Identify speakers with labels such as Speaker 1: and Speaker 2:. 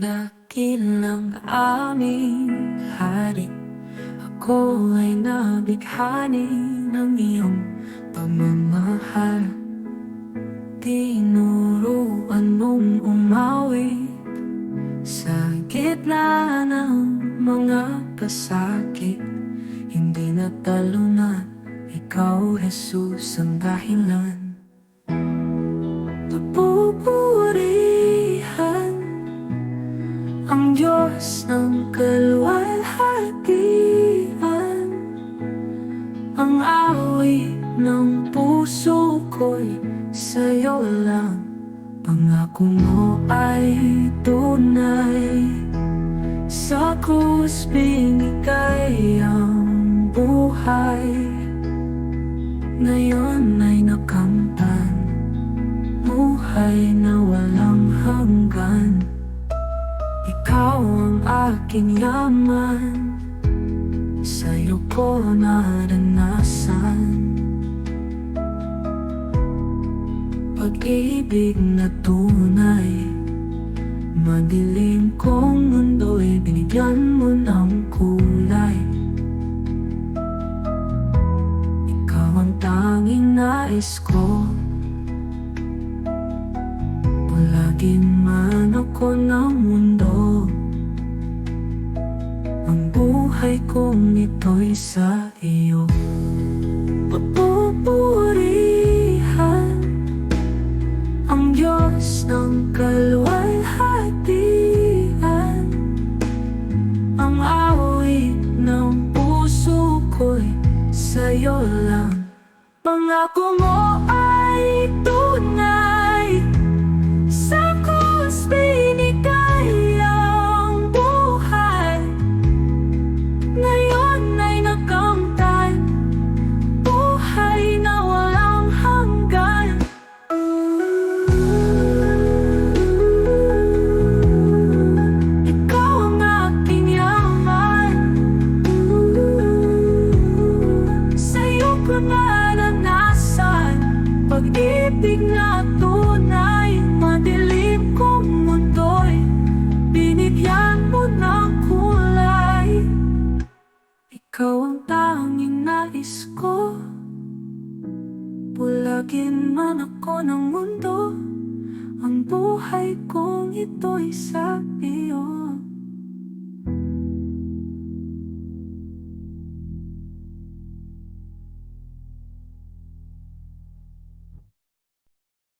Speaker 1: Dakilang aming hari, ako ay nabighani ng iyong pagmamahal. Tinuruan mong umawit sa gitna ng mga pasakit. Hindi natalunan, ikaw Jesus ang dahilan. Napupurihan ang Diyos ng kaluwalhatian. Ang awit ng puso ko'y sa'yo lang. Pangako mo ay tunay. Sa krus binigay ang buhay. Ngayon ay nakamtan, buhay na walang hanggan. Ikaw ang aking yaman, sa'yo ko naranasan. Pag-ibig na tunay, madilim kong mundo'y binigyan mo ng kulay. Ikaw ang tanging nais ko, bulagin man ako ng mundo. Ang buhay kong ito'y sa iyo. Papupurihan ang Diyos ng kaluwalhatian. Ang awit ng puso ko'y sa'yo lang. Pangako mo ay tunay. Sa krus binigay ang buhay. Ngayon ay nakamtan, buhay na walang hanggan. Ikaw ang aking yaman, sa'yo ko naranasan. Pag-ibig na tunay, madilim kong mundo'y binigyan mo ng kulay. Ikaw ang tanging nais ko, bulagin man ako ng mundo. Ang buhay kong ito'y sa iyo.